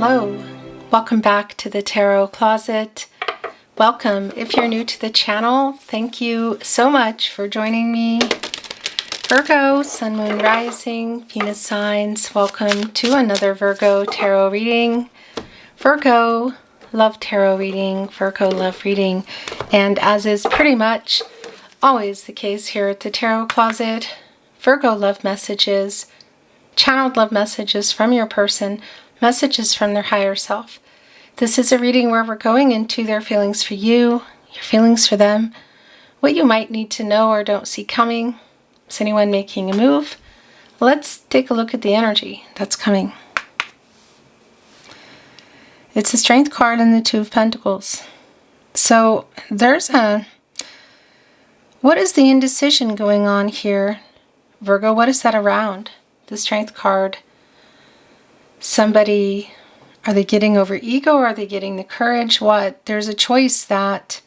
Hello, welcome back to the Tarot Closet. Welcome. If you're new to the channel, thank you so much for joining me. Virgo, Sun, Moon, Rising, Venus signs, welcome to another Virgo Tarot reading. Virgo Love Tarot reading, Virgo Love Reading, and as is pretty much always the case here at the Tarot Closet, Virgo Love Messages, channeled love messages from your person, messages from their higher self. This is a reading where we're going into their feelings for you, your feelings for them, what you might need to know or don't see coming. Is anyone making a move? Let's take a look at the energy that's coming. It's the Strength card and the Two of Pentacles. So there's what is the indecision going on here, Virgo? What is that around? The Strength card. Somebody, are they getting over ego or are they getting the courage? What? There's a choice that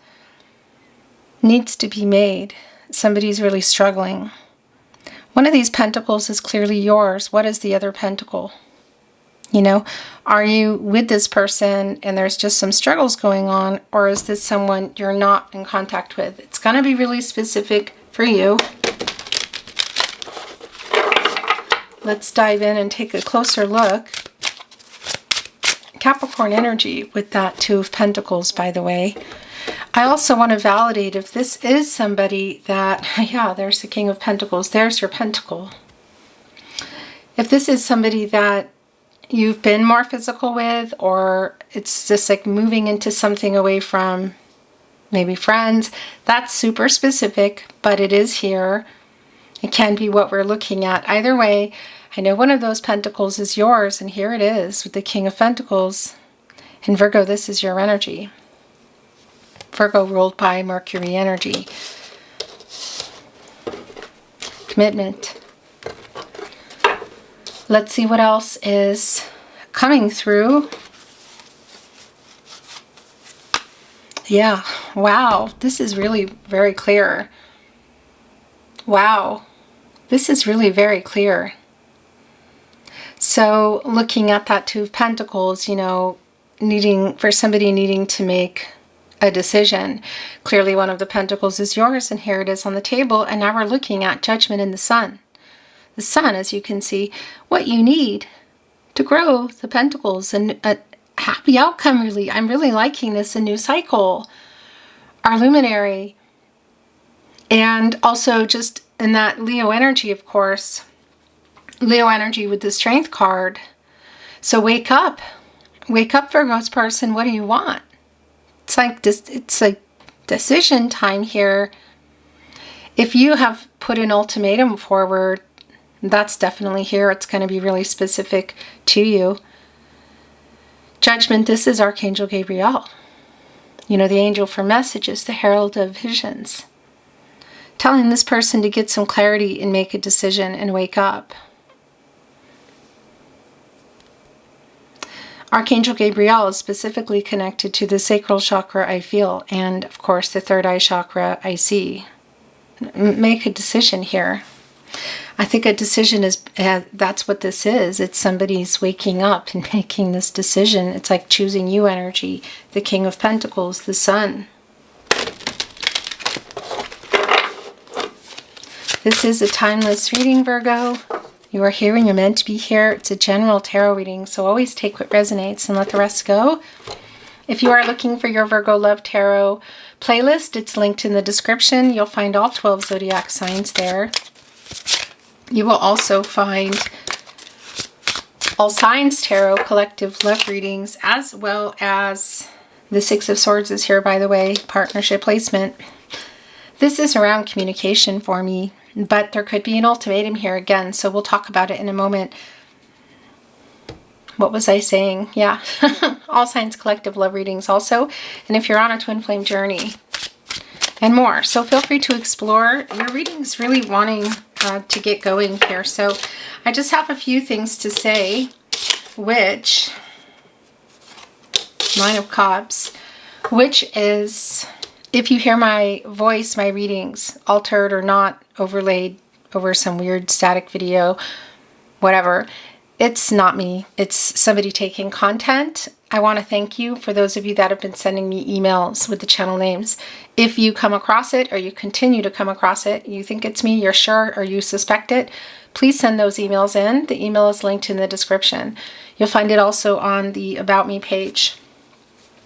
needs to be made. Somebody's really struggling. One of these pentacles is clearly yours. What is the other pentacle? You know, are you with this person and there's just some struggles going on, or is this someone you're not in contact with? It's going to be really specific for you. Let's dive in and take a closer look. Capricorn energy with that Two of Pentacles, by the way. I also want to validate if this is somebody that, yeah, there's the King of Pentacles. There's your pentacle. If this is somebody that you've been more physical with, or it's just like moving into something away from maybe friends, that's super specific, but it is here. It can be what we're looking at. Either way, I know one of those pentacles is yours, and here it is with the King of Pentacles. And Virgo, this is your energy. Virgo ruled by Mercury energy. Commitment. Let's see what else is coming through. Yeah, wow, this is really very clear. Wow, this is really very clear. So looking at that Two of Pentacles, you know, somebody needing to make a decision. Clearly one of the pentacles is yours, and here it is on the table, and now we're looking at Judgment in the Sun. The Sun, as you can see, what you need to grow the pentacles, and a happy outcome, really. I'm really liking this, a new cycle. Our luminary. And also just in that Leo energy, of course. Leo energy with the Strength card. So wake up. Wake up, Virgo's person. What do you want? It's like decision time here. If you have put an ultimatum forward, that's definitely here. It's going to be really specific to you. Judgment, this is Archangel Gabriel. You know, the angel for messages, the herald of visions. Telling this person to get some clarity and make a decision and wake up. Archangel Gabriel is specifically connected to the sacral chakra, I feel, and of course the third eye chakra, I see. Make a decision here. I think a decision is, that's what this is. It's somebody's waking up and making this decision. It's like choosing you energy. The King of Pentacles, the Sun. This is a timeless reading, Virgo. You are here and you're meant to be here. It's a general tarot reading, so always take what resonates and let the rest go. If you are looking for your Virgo Love Tarot playlist, it's linked in the description. You'll find all 12 zodiac signs there. You will also find All Signs Tarot collective love readings, as well as the Six of Swords is here, by the way, partnership placement. This is around communication for me, but there could be an ultimatum here again, so we'll talk about it in a moment. What was I saying? Yeah, All Signs collective love readings also, and if you're on a twin flame journey and more. So feel free to explore. Your reading's really wanting to get going here. So I just have a few things to say, which, Nine of Cups, which is, if you hear my voice, my readings altered or not overlaid over some weird static video, whatever, It's not me. It's somebody taking content. I want to thank you for those of you that have been sending me emails with the channel names. If you come across it or you continue to come across it, you think it's me, you're sure, or you suspect it, please send those emails in. The email is linked in the description. You'll find it also on the About Me page.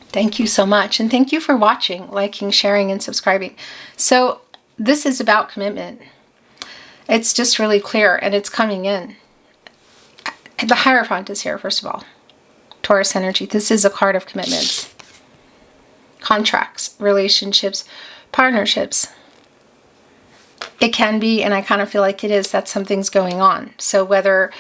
Thank you so much. And thank you for watching, liking, sharing, and subscribing. So this is about commitment. It's just really clear, and it's coming in. The Hierophant is here, first of all. Taurus energy. This is a card of commitments. Contracts, relationships, partnerships. It can be, and I kind of feel like it is, that something's going on. So whether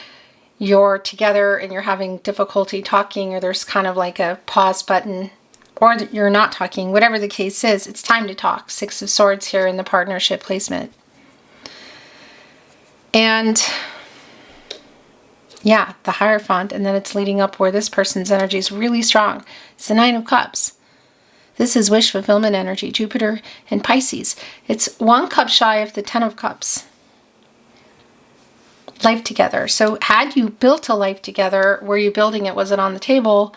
you're together and you're having difficulty talking, or there's kind of like a pause button, or you're not talking, whatever the case is, it's time to talk. Six of Swords here in the partnership placement. And yeah, the Hierophant, and then it's leading up where this person's energy is really strong. It's the Nine of Cups. This is wish fulfillment energy, Jupiter and Pisces. It's 1 cup shy of the 10 of Cups. Life together. So had you built a life together, were you building it? Was it on the table?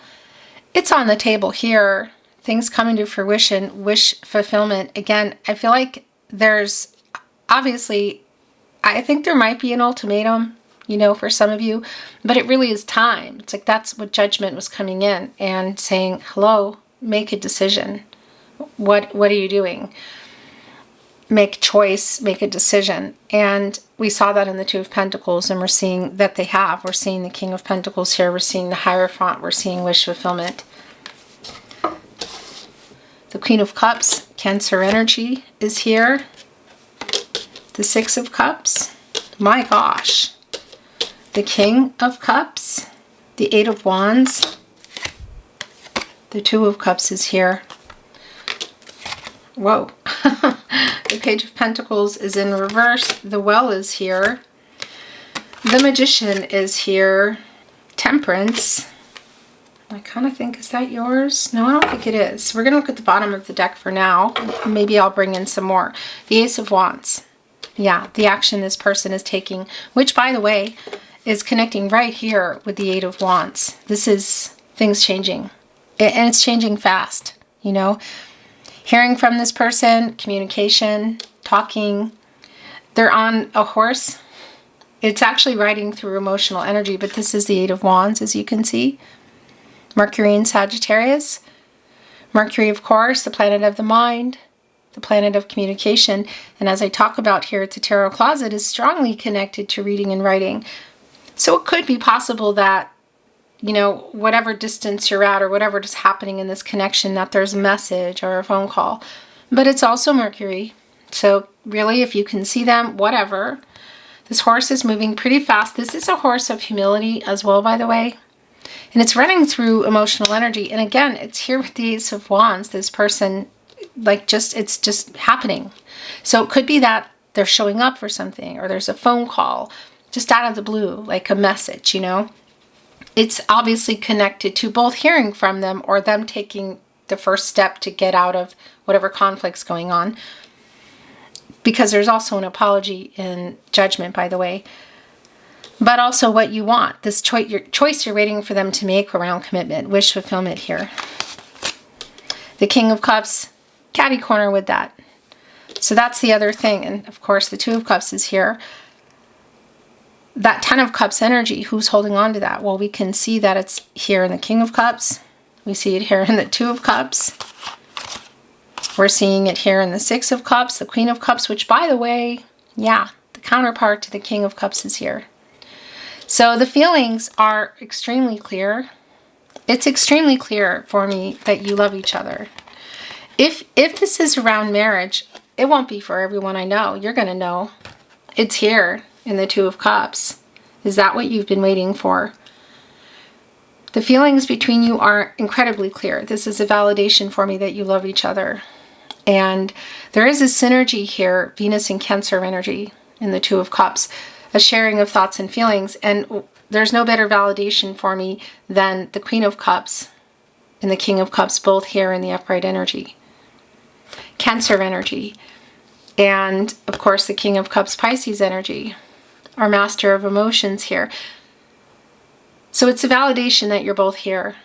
It's on the table here. Things coming to fruition, wish fulfillment. Again, I feel like there's obviously, I think there might be an ultimatum, you know, for some of you, but it really is time. It's like that's what Judgment was coming in and saying, hello, make a decision. What are you doing? Make a choice, make a decision. And we saw that in the Two of Pentacles, and we're seeing that they have. We're seeing the King of Pentacles here. We're seeing the Hierophant. We're seeing wish fulfillment. The Queen of Cups, Cancer energy, is here. The Six of Cups. My gosh. The King of Cups, the Eight of Wands, the Two of Cups is here. Whoa. The Page of Pentacles is in reverse. The Well is here. The Magician is here. Temperance. I kind of think, is that yours? No, I don't think it is. We're going to look at the bottom of the deck for now. Maybe I'll bring in some more. The Ace of Wands. Yeah, the action this person is taking, which, by the way, is connecting right here with the Eight of Wands. This is things changing. And it's changing fast, you know. Hearing from this person, communication, talking. They're on a horse. It's actually riding through emotional energy, but this is the Eight of Wands, as you can see. Mercury in Sagittarius. Mercury, of course, the planet of the mind, the planet of communication. And as I talk about here at the Tarot Closet, is strongly connected to reading and writing. So it could be possible that, you know, whatever distance you're at or whatever is happening in this connection, that there's a message or a phone call. But it's also Mercury. So really, if you can see them, whatever. This horse is moving pretty fast. This is a horse of humility as well, by the way. And it's running through emotional energy. And again, it's here with the Ace of Wands. This person, like, it's just happening. So it could be that they're showing up for something, or there's a phone call just out of the blue, like a message, you know. It's obviously connected to both hearing from them or them taking the first step to get out of whatever conflict's going on. Because there's also an apology in Judgment, by the way. But also what you want, this choice you're waiting for them to make around commitment, wish fulfillment here. The King of Cups, catty corner with that. So that's the other thing. And of course, the Two of Cups is here. That Ten of Cups energy, who's holding on to that? Well, we can see that it's here in the King of Cups. We see it here in the Two of Cups. We're seeing it here in the Six of Cups, the Queen of Cups, which, by the way, yeah, the counterpart to the King of Cups is here. So the feelings are extremely clear. It's extremely clear for me that you love each other. If this is around marriage, it won't be for everyone I know. You're going to know. It's here in the Two of Cups. Is that what you've been waiting for? The feelings between you are incredibly clear. This is a validation for me that you love each other. And there is a synergy here, Venus and Cancer energy in the Two of Cups, a sharing of thoughts and feelings. And there's no better validation for me than the Queen of Cups and the King of Cups, both here in the upright energy. Cancer energy. And of course, the King of Cups, Pisces energy, our master of emotions here. So it's a validation that you're both here.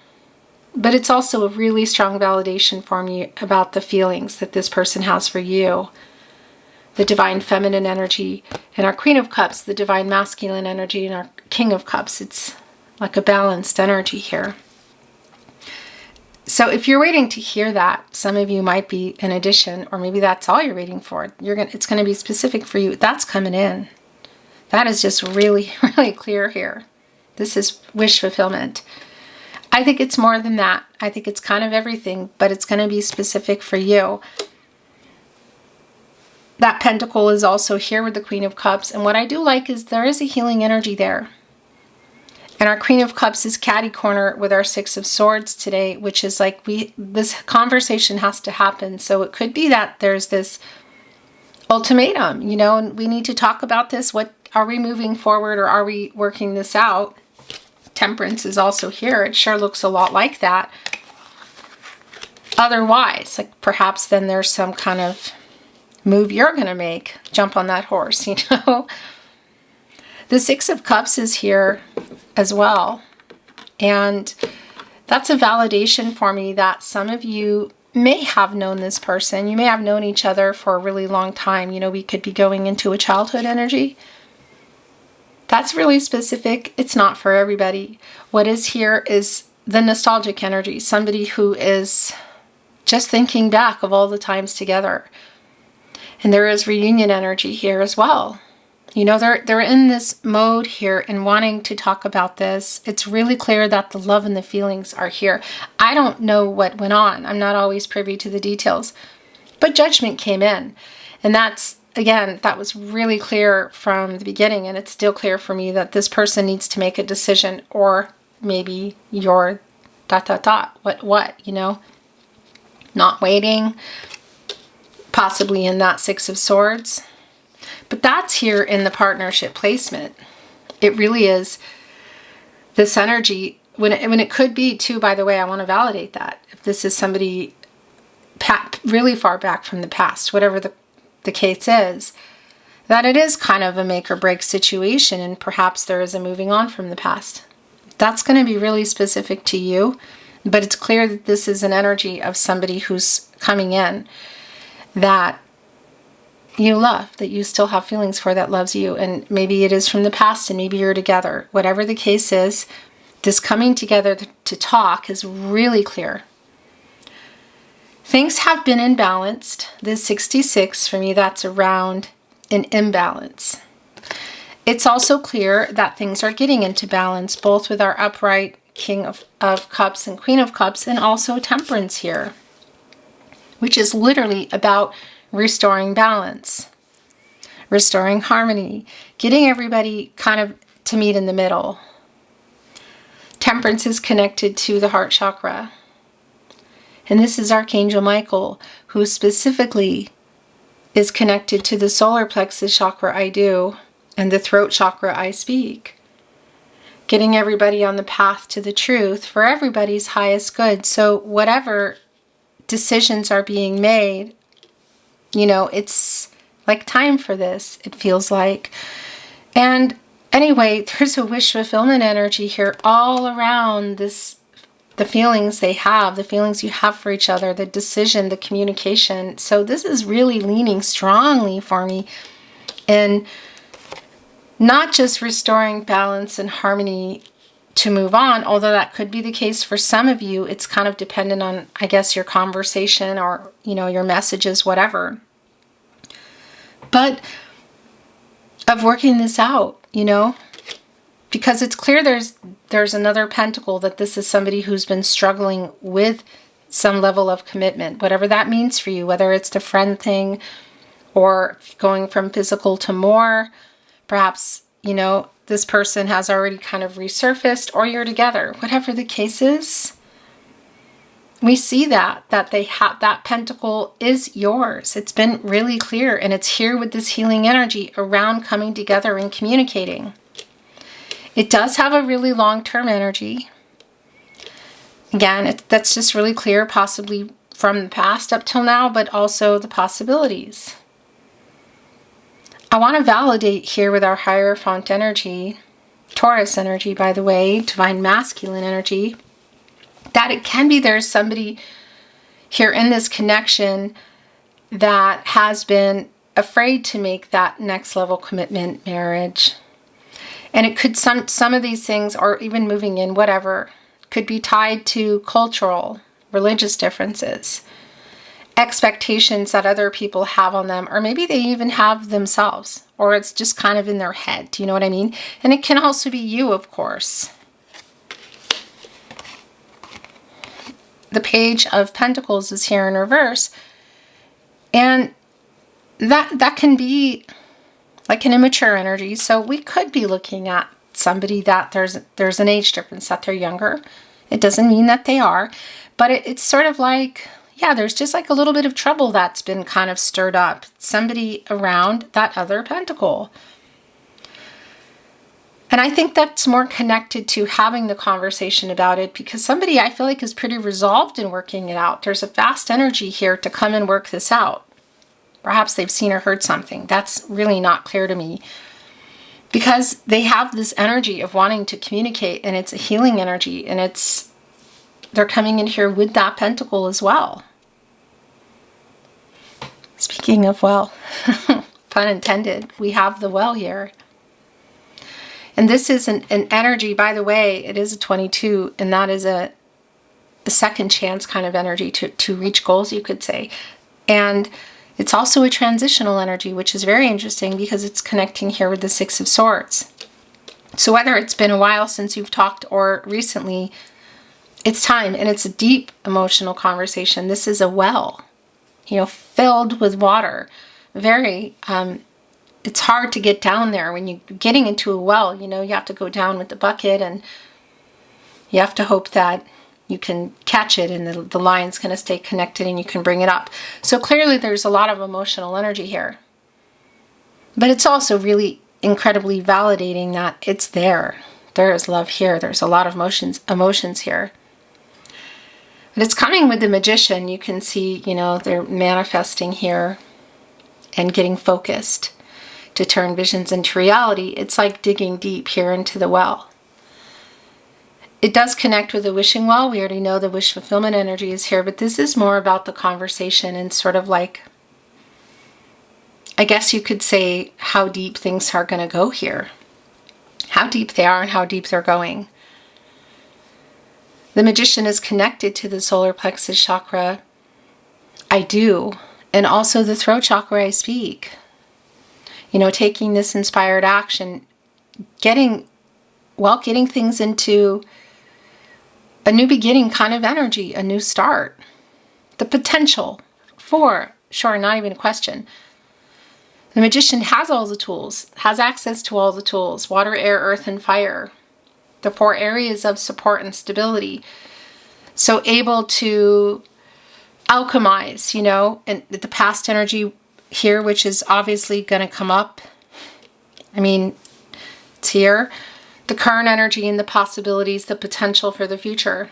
But it's also a really strong validation for me about the feelings that this person has for you. The divine feminine energy and our Queen of Cups, the divine masculine energy, and our King of Cups. It's like a balanced energy here. So if you're waiting to hear that, some of you might be an addition, or maybe that's all you're waiting for. It's going to be specific for you. That's coming in. That is just really, really clear here. This is wish fulfillment. I think it's more than that. I think it's kind of everything, but it's going to be specific for you. That pentacle is also here with the Queen of Cups. And what I do like is there is a healing energy there. And our Queen of Cups is catty corner with our Six of Swords today, which is like this conversation has to happen. So it could be that there's this ultimatum, you know, and we need to talk about this. What are we moving forward, or are we working this out? Temperance is also here. It sure looks a lot like that. Otherwise, like perhaps then there's some kind of move you're going to make. Jump on that horse, you know. The Six of Cups is here as well. And that's a validation for me that some of you may have known this person. You may have known each other for a really long time. You know, we could be going into a childhood energy. That's really specific. It's not for everybody. What is here is the nostalgic energy. Somebody who is just thinking back of all the times together. And there is reunion energy here as well. You know, they're in this mode here and wanting to talk about this. It's really clear that the love and the feelings are here. I don't know what went on. I'm not always privy to the details. But judgment came in. And that's, again, that was really clear from the beginning. And it's still clear for me that this person needs to make a decision, or maybe you're ... What, you know? Not waiting. Possibly in that Six of Swords. But that's here in the partnership placement. It really is this energy. When it could be too, by the way, I want to validate that. If this is somebody really far back from the past, whatever the case is, that it is kind of a make or break situation, and perhaps there is a moving on from the past. That's going to be really specific to you, but it's clear that this is an energy of somebody who's coming in that you love, that you still have feelings for, that loves you. And maybe it is from the past, and maybe you're together. Whatever the case is, this coming together to talk is really clear. Things have been imbalanced. This 66, for me, that's around an imbalance. It's also clear that things are getting into balance, both with our upright King of Cups and Queen of Cups, and also Temperance here, which is literally about restoring balance, restoring harmony, getting everybody kind of to meet in the middle. Temperance is connected to the heart chakra. And this is Archangel Michael, who specifically is connected to the solar plexus chakra, I do, and the throat chakra, I speak. Getting everybody on the path to the truth for everybody's highest good. So whatever decisions are being made, you know, it's like time for this, it feels like. And anyway, there's a wish fulfillment energy here all around this, the feelings they have, the feelings you have for each other, the decision, the communication. So this is really leaning strongly for me in not just restoring balance and harmony to move on, although that could be the case for some of you. It's kind of dependent on, I guess, your conversation or, you know, your messages, whatever. But of working this out, you know, because it's clear there's another pentacle, that this is somebody who's been struggling with some level of commitment, whatever that means for you, whether it's the friend thing or going from physical to more. Perhaps, you know, this person has already kind of resurfaced, or you're together. Whatever the case is, we see that they have that pentacle is yours. It's been really clear, and it's here with this healing energy around coming together and communicating. It does have a really long-term energy. Again, that's just really clear, possibly from the past up till now, but also the possibilities. I want to validate here with our Hierophant energy Taurus energy, by the way, divine masculine energy, that it can be there's somebody here in this connection that has been afraid to make that next level commitment, marriage. And it could, some of these things, or even moving in, whatever, could be tied to cultural, religious differences, expectations that other people have on them, or maybe they even have themselves, or it's just kind of in their head. Do you know what I mean? And it can also be you, of course. The Page of Pentacles is here in reverse, and that can be like an immature energy. So we could be looking at somebody that there's an age difference, that they're younger. It doesn't mean that they are, but it's sort of like, yeah, there's just like a little bit of trouble that's been kind of stirred up. Somebody around that other pentacle. And I think that's more connected to having the conversation about it, because somebody I feel like is pretty resolved in working it out. There's a fast energy here to come and work this out. Perhaps they've seen or heard something. That's really not clear to me. Because they have this energy of wanting to communicate, and it's a healing energy, and they're coming in here with that pentacle as well. Speaking of well, pun intended, we have the well here. And this is an energy, by the way, it is a 22, and that is a second chance kind of energy to reach goals, you could say. And it's also a transitional energy, which is very interesting because it's connecting here with the Six of Swords. So whether it's been a while since you've talked or recently, it's time, and it's a deep emotional conversation. This is a well, filled with water. Very, it's hard to get down there. When you're getting into a well, you have to go down with the bucket, and you have to hope that you can catch it and the line's going to stay connected and you can bring it up. So clearly there's a lot of emotional energy here. But it's also really incredibly validating that it's there. There is love here. There's a lot of emotions here. But it's coming with the Magician. You can see, they're manifesting here and getting focused to turn visions into reality. It's like digging deep here into the well. It does connect with the wishing well. We already know the wish fulfillment energy is here, but this is more about the conversation and sort of like, I guess you could say, how deep things are going to go here. How deep they are and how deep they're going. The Magician is connected to the solar plexus chakra. I do. And also the throat chakra I speak. Taking this inspired action, getting things into a new beginning kind of energy, a new start. The potential for, sure, not even a question. The Magician has all the tools, has access to all the tools, water, air, earth, and fire. The 4 areas of support and stability. So able to alchemize, and the past energy here, which is obviously going to come up. I mean, it's here. The current energy and the possibilities, the potential for the future.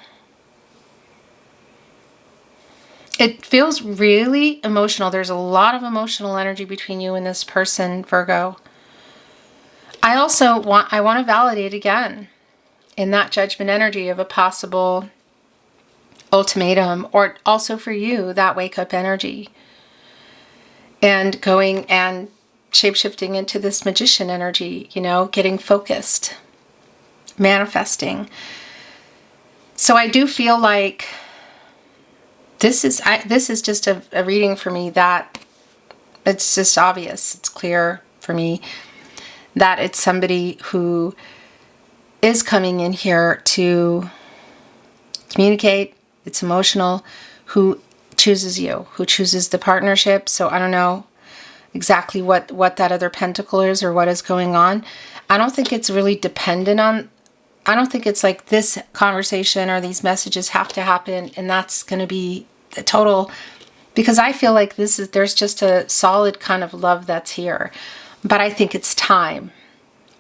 It feels really emotional. There's a lot of emotional energy between you and this person, Virgo. I want to validate again in that judgment energy of a possible ultimatum, or also for you, that wake up energy. And going and shape-shifting into this Magician energy, getting focused. Manifesting. So I do feel like this is just a reading for me that it's just obvious. It's clear for me that it's somebody who is coming in here to communicate. It's emotional. Who chooses you? Who chooses the partnership? So I don't know exactly what that other pentacle is or what is going on. I don't think it's really dependent on. I don't think it's like this conversation or these messages have to happen and that's going to be the total, because I feel like there's just a solid kind of love that's here. But I think it's time,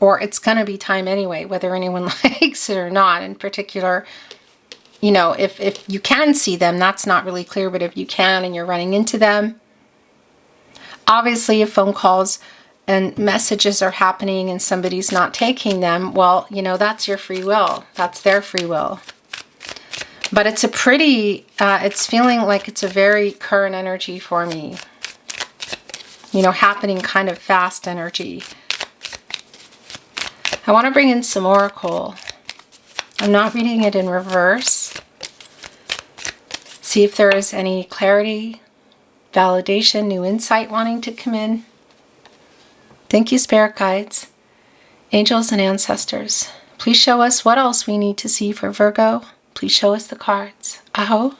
or it's going to be time anyway, whether anyone likes it or not. In particular, if you can see them, that's not really clear, but if you can and you're running into them, obviously a phone call's and messages are happening and somebody's not taking them, well, you know, that's your free will. That's their free will. But it's a pretty, it's feeling like it's a very current energy for me. You know, happening kind of fast energy. I want to bring in some oracle. I'm not reading it in reverse. See if there is any clarity, validation, new insight wanting to come in. Thank you, spirit guides, angels, and ancestors. Please show us what else we need to see for Virgo. Please show us the cards. Aho.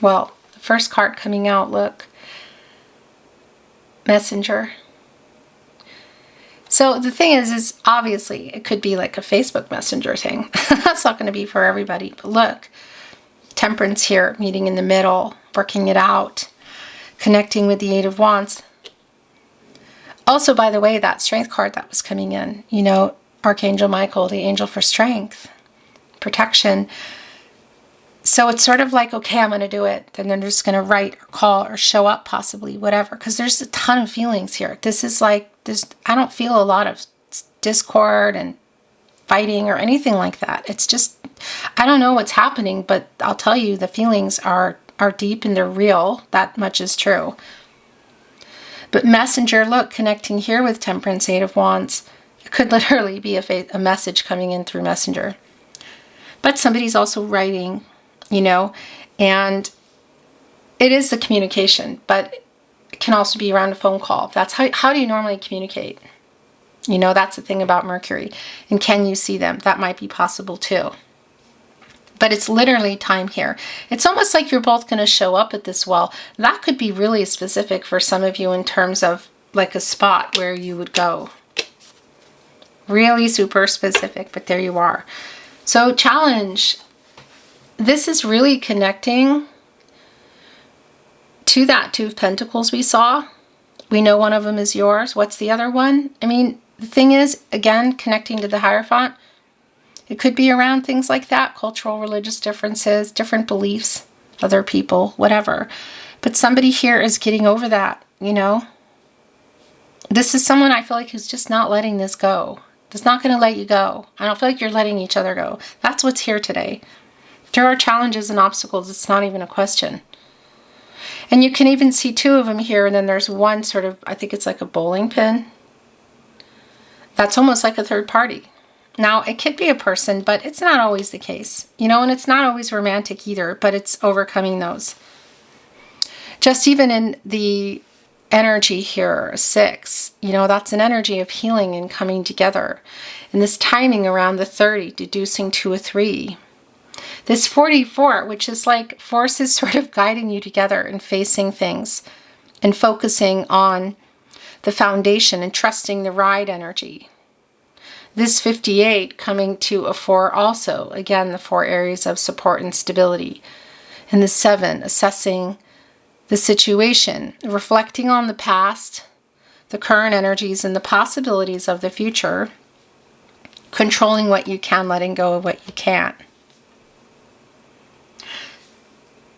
Well, the first card coming out, look. Messenger. So the thing is obviously it could be like a Facebook Messenger thing. That's not going to be for everybody. But look, Temperance here, meeting in the middle, working it out, connecting with the Eight of Wands. Also, by the way, that Strength card that was coming in, you know, Archangel Michael, the angel for strength, protection. So it's sort of like, okay, I'm going to do it. Then they're just going to write or call or show up possibly, whatever. Because there's a ton of feelings here. This is like, I don't feel a lot of discord and fighting or anything like that. It's just, I don't know what's happening, but I'll tell you the feelings are deep and they're real. That much is true. But Messenger, look, connecting here with Temperance, Eight of Wands. It could literally be a message coming in through Messenger. But somebody's also writing, you know, and it is the communication, but it can also be around a phone call. That's how do you normally communicate? You know, that's the thing about Mercury. And can you see them? That might be possible too. But it's literally time here. It's almost like you're both going to show up at this well. That could be really specific for some of you in terms of like a spot where you would go. Really super specific, but there you are. So challenge. This is really connecting to that Two of Pentacles we saw. We know one of them is yours. What's the other one? I mean, the thing is, again, connecting to the Hierophant. It could be around things like that, cultural, religious differences, different beliefs, other people, whatever. But somebody here is getting over that, you know. This is someone I feel like who's just not letting this go. It's not going to let you go. I don't feel like you're letting each other go. That's what's here today. There are challenges and obstacles. It's not even a question. And you can even see two of them here, and then there's one sort of, I think it's like a bowling pin. That's almost like a third party. Now, it could be a person, but it's not always the case. You know, and it's not always romantic either, but it's overcoming those. Just even in the energy here, 6, you know, that's an energy of healing and coming together. And this timing around the 30, deducing to a 3. This 44, which is like forces sort of guiding you together and facing things and focusing on the foundation and trusting the ride energy. This 58 coming to a 4 also. Again, the 4 areas of support and stability. And the 7, assessing the situation, reflecting on the past, the current energies and the possibilities of the future, controlling what you can, letting go of what you can't.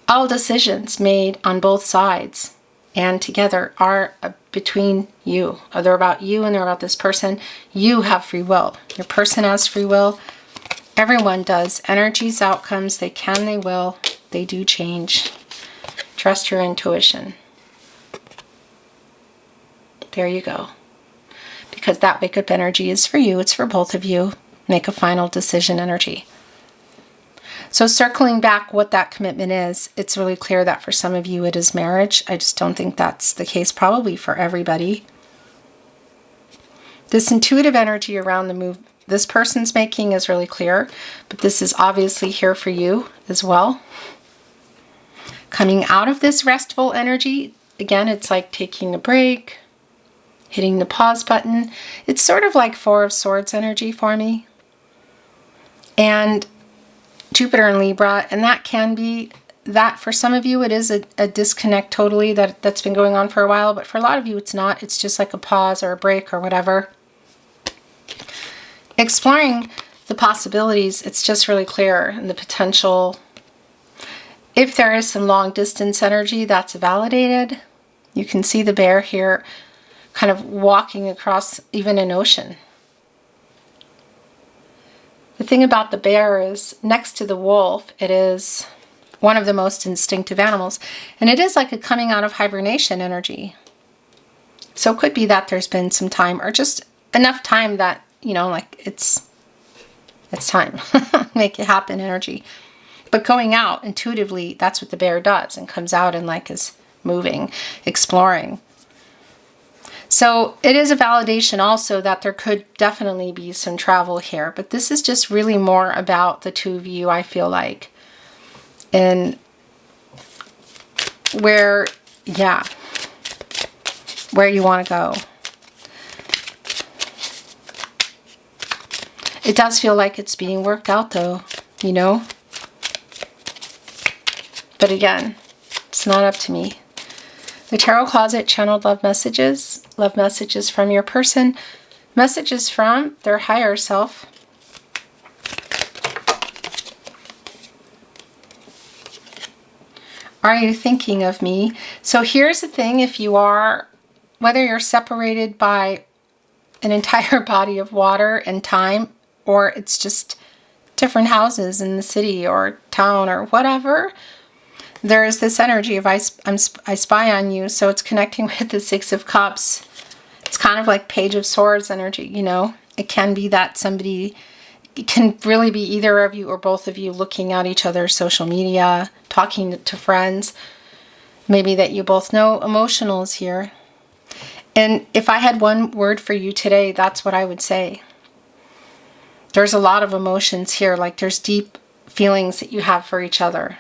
All decisions made on both sides and together are between you. They're about you and they're about this person. You have free will. Your person has free will. Everyone does. Energies, outcomes, they can, they will. They do change. Trust your intuition. There you go. Because that wake up energy is for you. It's for both of you. Make a final decision energy. So circling back what that commitment is, it's really clear that for some of you it is marriage. I just don't think that's the case probably for everybody. This intuitive energy around the move this person's making is really clear, but this is obviously here for you as well. Coming out of this restful energy, again, it's like taking a break, hitting the pause button. It's sort of like 4 of Swords energy for me. And Jupiter in Libra, and that can be that for some of you it is a disconnect totally that's been going on for a while, but for a lot of you it's not. It's just like a pause or a break or whatever. Exploring the possibilities, it's just really clear, and the potential. If there is some long distance energy, that's validated. You can see the bear here kind of walking across even an ocean. The thing about the bear is, next to the wolf, it is one of the most instinctive animals. And it is like a coming out of hibernation energy. So it could be that there's been some time, or just enough time that, you know, like it's time. Make it happen energy. But going out intuitively, that's what the bear does, and comes out and like is moving, exploring. So it is a validation also that there could definitely be some travel here. But this is just really more about the two of you, I feel like. And where, yeah, where you want to go. It does feel like it's being worked out though, you know. But again, it's not up to me. The Tarot Closet channeled love messages from your person, messages from their higher self. Are you thinking of me? So here's the thing, if you are, whether you're separated by an entire body of water and time, or it's just different houses in the city or town or whatever, there is this energy of I spy on you. So it's connecting with the Six of Cups. It's kind of like Page of Swords energy, you know. It can be that somebody, it can really be either of you or both of you looking at each other's social media, talking to friends. Maybe that you both know. Emotional is here. And if I had one word for you today, that's what I would say. There's a lot of emotions here, like there's deep feelings that you have for each other.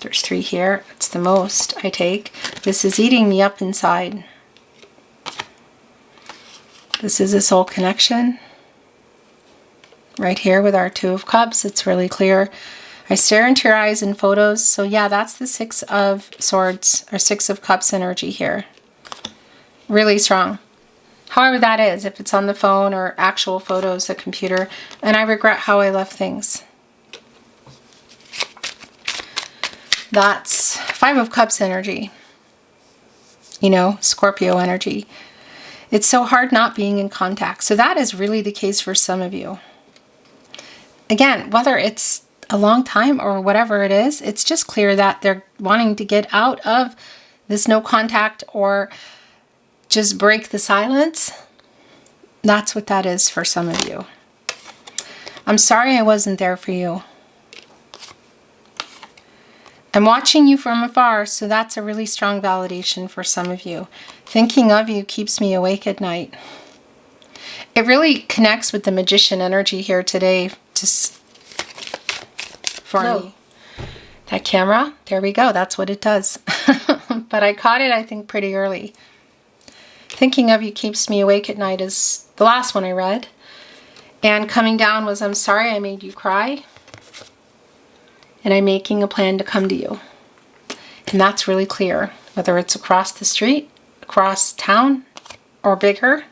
There's 3 here. It's the most I take. This is eating me up inside. This is a soul connection. Right here with our 2 of Cups, it's really clear. I stare into your eyes in photos. So yeah, that's the 6 of Swords, or 6 of Cups energy here. Really strong. However that is, if it's on the phone or actual photos, the computer. And I regret how I left things. That's 5 of Cups energy. You know, Scorpio energy. It's so hard not being in contact. So that is really the case for some of you. Again, whether it's a long time or whatever it is, it's just clear that they're wanting to get out of this no contact or just break the silence. That's what that is for some of you. I'm sorry I wasn't there for you. I'm watching you from afar, so that's a really strong validation for some of you. Thinking of you keeps me awake at night. It really connects with the Magician energy here today, just for me. That camera, there we go, that's what it does. But I caught it, I think, pretty early. Thinking of you keeps me awake at night is the last one I read. And coming down was, I'm sorry I made you cry. And I'm making a plan to come to you. And that's really clear, whether it's across the street, across town, or bigger.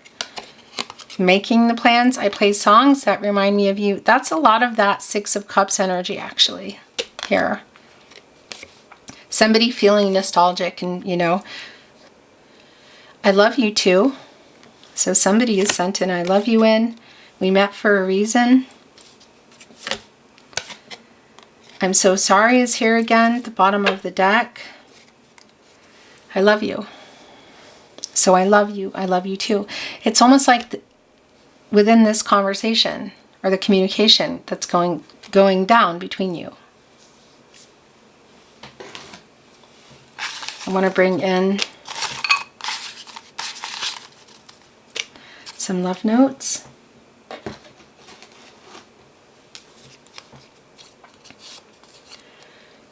Making the plans. I play songs that remind me of you. That's a lot of that 6 of Cups energy, actually, here. Somebody feeling nostalgic and, you know, I love you too. So somebody is sent an I love you in. We met for a reason. I'm so sorry is here again, the bottom of the deck. I love you. So I love you too. It's almost like within this conversation or the communication that's going down between you. I want to bring in some love notes.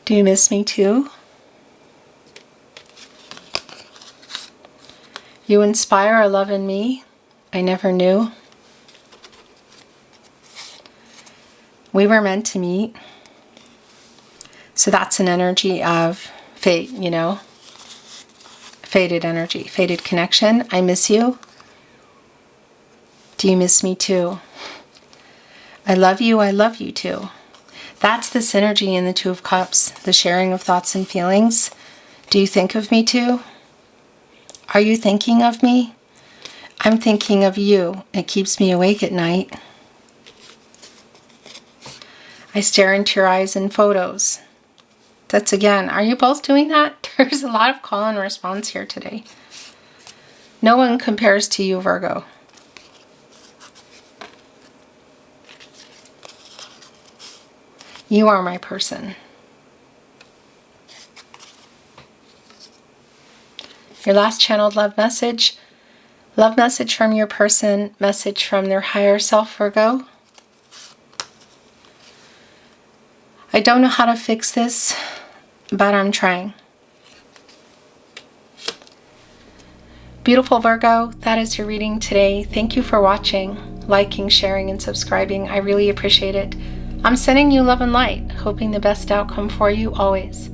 Do you miss me too? You inspire a love in me I never knew. We were meant to meet. So that's an energy of fate, you know. Fated energy, fated connection. I miss you. Do you miss me too? I love you too. That's the synergy in the Two of Cups, the sharing of thoughts and feelings. Do you think of me too? Are you thinking of me? I'm thinking of you. It keeps me awake at night. I stare into your eyes in photos. That's again, are you both doing that? There's a lot of call and response here today. No one compares to you, Virgo. You are my person. Your last channeled love message from your person, message from their higher self, Virgo. I don't know how to fix this, but I'm trying. Beautiful Virgo, that is your reading today. Thank you for watching, liking, sharing, and subscribing. I really appreciate it. I'm sending you love and light, hoping the best outcome for you always.